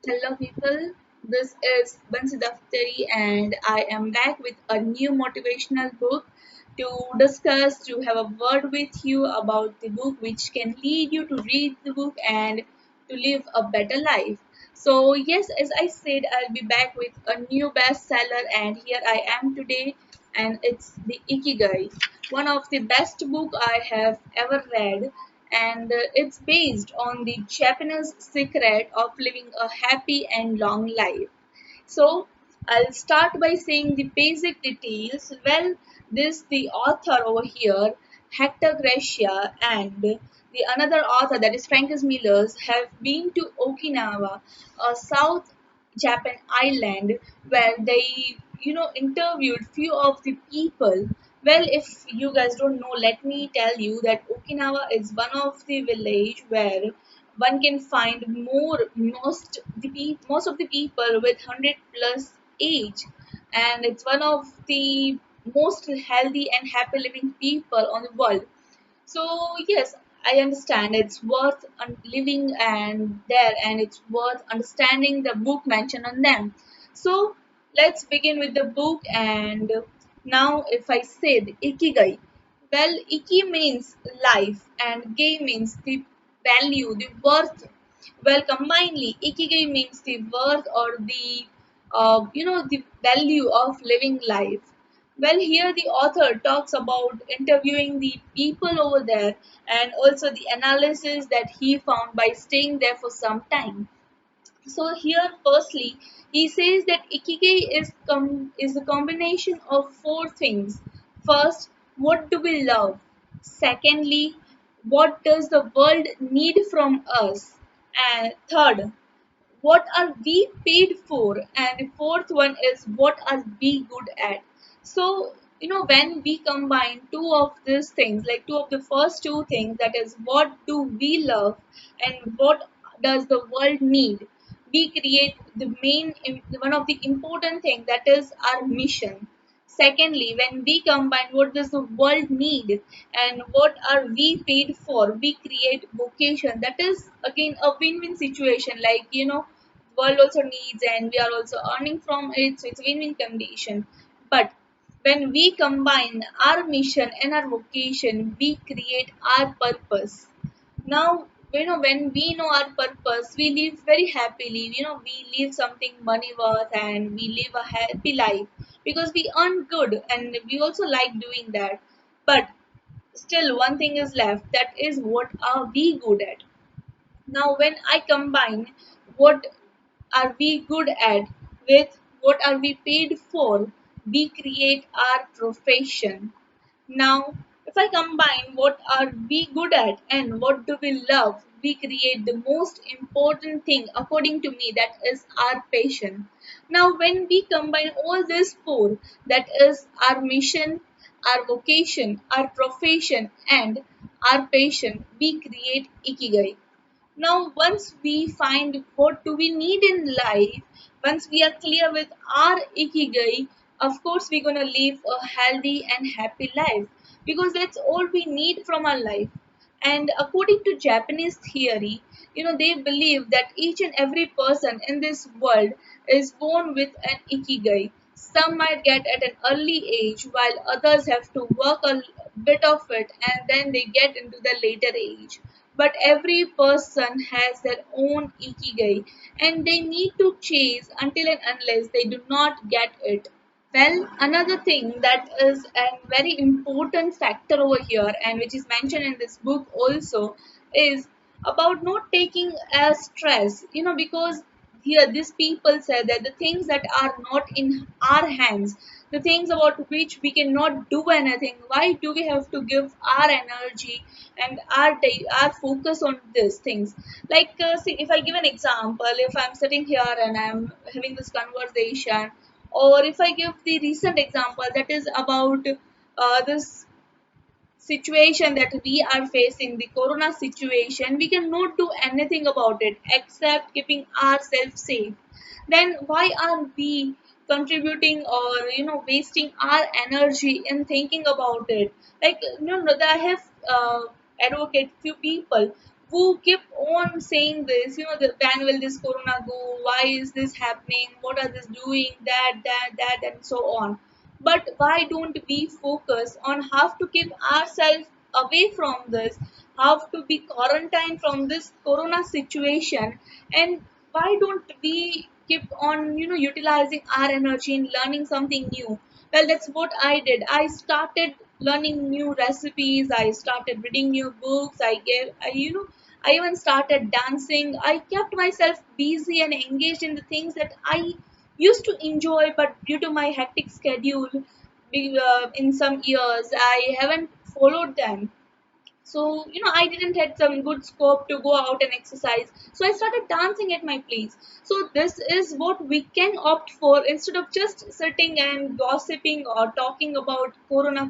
Hello, people. This is Bansi Daftari, and I am back with a new motivational book to discuss, to have a word with you about the book which can lead you to read the book and to live a better life. So, yes, as I said, I'll be back with a new bestseller, and here I am today, and it's the Ikigai, one of the best book I have ever read, and it's based on the Japanese secret of living a happy and long life. So I'll start by saying the basic details. Well, this the author over here, Hector Gracia, and the another author that is Francis Millers have been to Okinawa, a South Japan island, where they interviewed few of the people. Well, if you guys don't know, let me tell you that Okinawa is one of the village where one can find most of the people with 100 plus age, and it's one of the most healthy and happy living people on the world. So yes, I understand it's worth living and there, and it's worth understanding the book mentioned on them. So let's begin with the book. And now, if I say the ikigai, well, iki means life, and gai means the value, the worth. Well, combinedly, ikigai means the worth or the the value of living life. Well, here the author talks about interviewing the people over there and also the analysis that he found by staying there for some time. So here, firstly, he says that ikigai is a combination of four things. First, what do we love? Secondly, what does the world need from us? And third, what are we paid for? And the fourth one is what are we good at? So when we combine two of these things, like two of the first two things, that is what do we love and what does the world need, we create the one of the important thing, that is our mission. Secondly, when we combine what does the world need and what are we paid for, we create vocation. That is again a win-win situation. Like world also needs and we are also earning from it, so it's a win-win condition. But when we combine our mission and our vocation, we create our purpose. Now when we know our purpose, we live very happily. We live something money worth and we live a happy life because we earn good and we also like doing that. But still one thing is left, that is what are we good at. Now, when I combine what are we good at with what are we paid for, we create our profession. Now, if I combine what are we good at and what do we love, we create the most important thing according to me, that is our passion. Now, when we combine all these four, that is our mission, our vocation, our profession, and our passion, we create ikigai. Now, once we find what do we need in life, once we are clear with our ikigai, of course we're gonna live a healthy and happy life because that's all we need from our life. And according to Japanese theory, they believe that each and every person in this world is born with an ikigai. Some might get at an early age, while others have to work a bit of it and then they get into the later age. But every person has their own ikigai and they need to chase until and unless they do not get it. Well, another thing that is a very important factor over here, and which is mentioned in this book also, is about not taking as stress. Because here these people say that the things that are not in our hands, the things about which we cannot do anything, why do we have to give our energy and our focus on these things? Like, see, if I give an example, if I'm sitting here and I'm having this conversation, or if I give the recent example, that is about this situation that we are facing, the corona situation, we cannot do anything about it except keeping ourselves safe. Then why are we contributing or wasting our energy in thinking about it? Like, I have advocate few people, who keep on saying this, when will this corona go, why is this happening, what are this doing, that and so on. But why don't we focus on how to keep ourselves away from this, how to be quarantined from this corona situation, and why don't we keep on utilizing our energy in learning something new? Well, that's what I did. I started learning new recipes, I started reading new books, I even started dancing. I kept myself busy and engaged in the things that I used to enjoy, but due to my hectic schedule, in some years I haven't followed them. So I didn't had some good scope to go out and exercise, so I started dancing at my place. So this is what we can opt for instead of just sitting and gossiping or talking about corona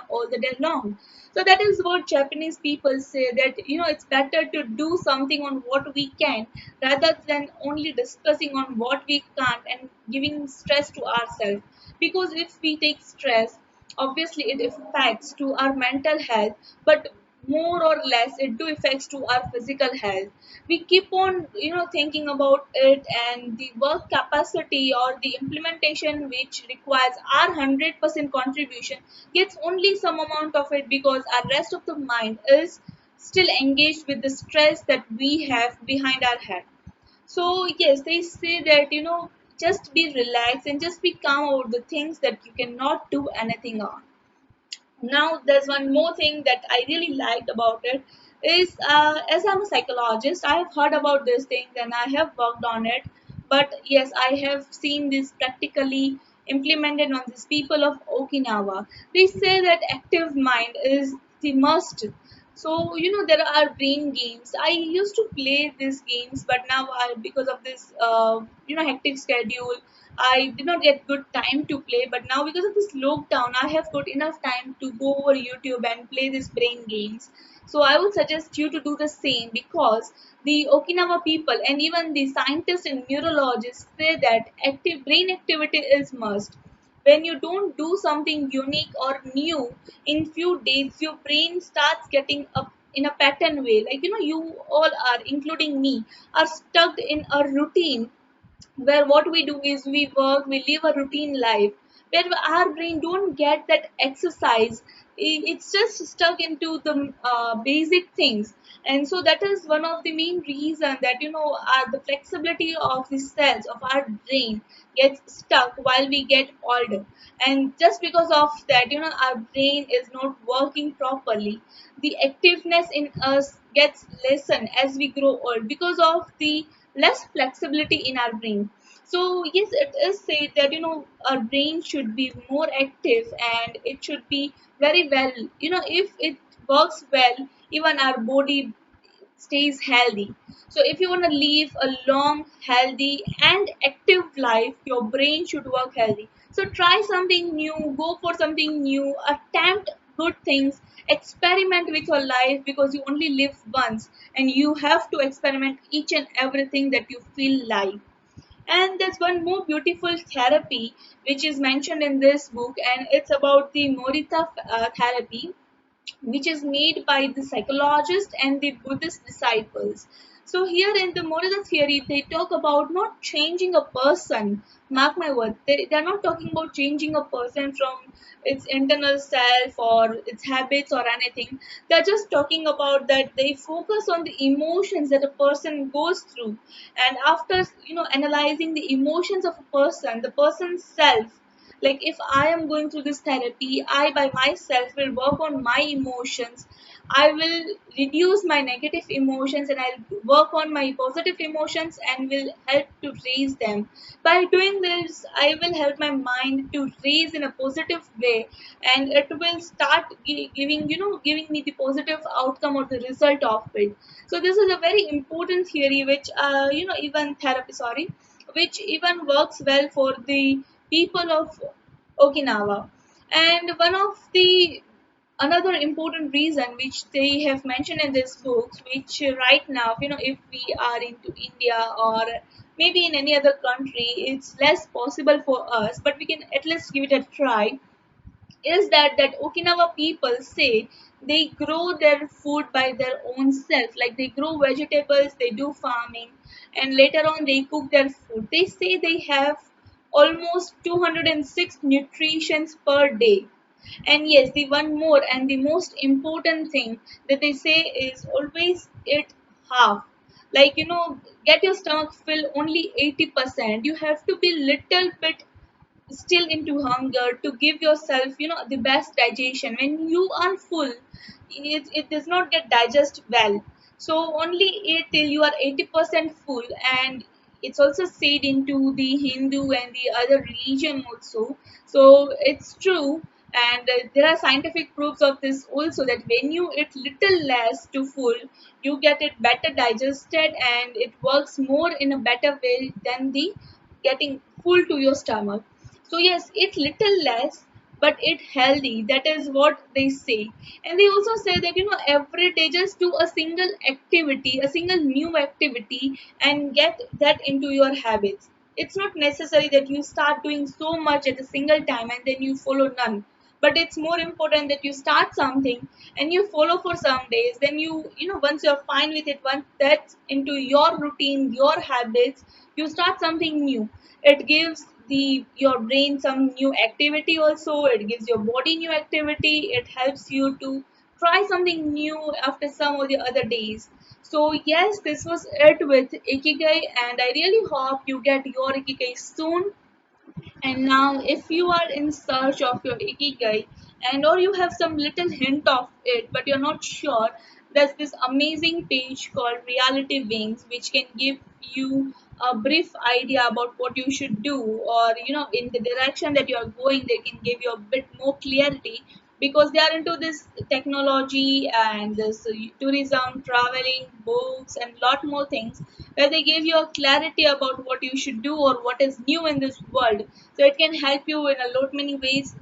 all the day long. So that is what Japanese people say, that it's better to do something on what we can rather than only discussing on what we can't and giving stress to ourselves. Because if we take stress, obviously it affects to our mental health, but more or less it do affects to our physical health. We keep on thinking about it, and the work capacity or the implementation which requires our 100% contribution gets only some amount of it, because our rest of the mind is still engaged with the stress that we have behind our head. So yes, they say that just be relaxed and just be calm about the things that you cannot do anything on. Now there's one more thing that I really liked about it is, as I'm a psychologist, I have heard about these things and I have worked on it. But yes, I have seen this practically implemented on these people of Okinawa. They say that active mind is the must. So there are brain games. I used to play these games, but now because of this hectic schedule, I did not get good time to play. But now because of this lockdown, I have got enough time to go over YouTube and play these brain games. So I would suggest you to do the same, because the Okinawa people and even the scientists and neurologists say that active brain activity is must. When you don't do something unique or new, in few days your brain starts getting up in a pattern way. Like you all are, including me, are stuck in a routine where what we do is we work, we live a routine life where our brain don't get that exercise. It's just stuck into the basic things. And so that is one of the main reason that the flexibility of the cells of our brain gets stuck while we get older. And just because of that, our brain is not working properly. The activeness in us gets lessened as we grow old because of the less flexibility in our brain. So yes, it is said that our brain should be more active and it should be very well. If it works well, even our body stays healthy. So if you want to live a long, healthy, and active life, your brain should work healthy. So try something new, go for something new, attempt good things, experiment with your life, because you only live once and you have to experiment each and everything that you feel like. And there's one more beautiful therapy which is mentioned in this book, and it's about the Morita therapy, which is made by the psychologist and the Buddhist disciples. So here in the Morita theory, they talk about not changing a person. Mark my word, they're not talking about changing a person from its internal self or its habits or anything. They're just talking about that they focus on the emotions that a person goes through. And after analyzing the emotions of a person, the person's self, like if I am going through this therapy, I by myself will work on my emotions. I will reduce my negative emotions and I'll work on my positive emotions and will help to raise them. By doing this, I will help my mind to raise in a positive way, and it will start giving me the positive outcome or the result of it. So this is a very important theory which even therapy, sorry, which even works well for the people of Okinawa. And one of the another important reason which they have mentioned in this book, which right now, if we are into India or maybe in any other country, it's less possible for us, but we can at least give it a try, is that Okinawa people say they grow their food by their own self. Like they grow vegetables, they do farming, and later on they cook their food. They say they have almost 206 nutritions per day. And yes, the one more and the most important thing that they say is always eat half. Like, get your stomach filled only 80%. You have to be little bit still into hunger to give yourself, the best digestion. When you are full, it does not get digest well. So only eat till you are 80% full. And it's also said into the Hindu and the other religion also. So it's true. And there are scientific proofs of this also, that when you eat little less to full, you get it better digested, and it works more in a better way than the getting full to your stomach. So yes, eat little less, but eat healthy. That is what they say. And they also say that every day just do a single activity, a single new activity, and get that into your habits. It's not necessary that you start doing so much at a single time and then you follow none. But it's more important that you start something and you follow for some days. Then once you're fine with it, once that's into your routine, your habits, you start something new. It gives the your brain some new activity also. It gives your body new activity. It helps you to try something new after some of the other days. So yes, this was it with Ikigai, and I really hope you get your Ikigai soon. And now, if you are in search of your ikigai, and or you have some little hint of it, but you're not sure, there's this amazing page called Reality Wings, which can give you a brief idea about what you should do, or in the direction that you are going. They can give you a bit more clarity, because they are into this technology and this tourism, traveling, books, and lot more things, where they give you a clarity about what you should do or what is new in this world. So it can help you in a lot many ways.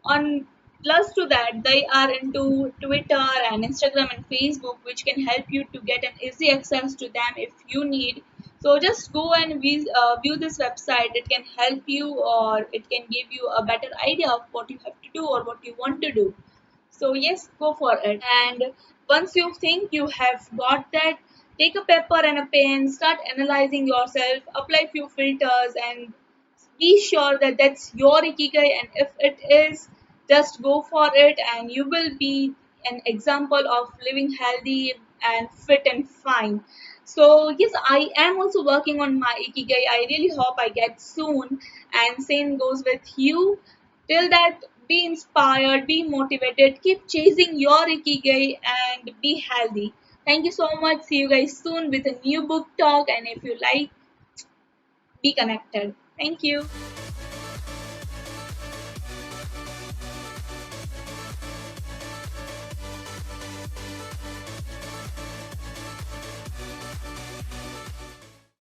On plus to that, they are into Twitter and Instagram and Facebook, which can help you to get an easy access to them if you need. So just go and view this website. It can help you, or it can give you a better idea of what you have to do or what you want to do. So yes, go for it. And once you think you have got that, take a paper and a pen, start analyzing yourself, apply few filters, and be sure that that's your ikigai. And if it is, just go for it, and you will be an example of living healthy and fit and fine. So yes, I am also working on my ikigai. I really hope I get soon, and same goes with you. Till that, be inspired, be motivated, keep chasing your ikigai, and be healthy. Thank you so much. See you guys soon with a new book talk. And if you like, be connected. Thank you.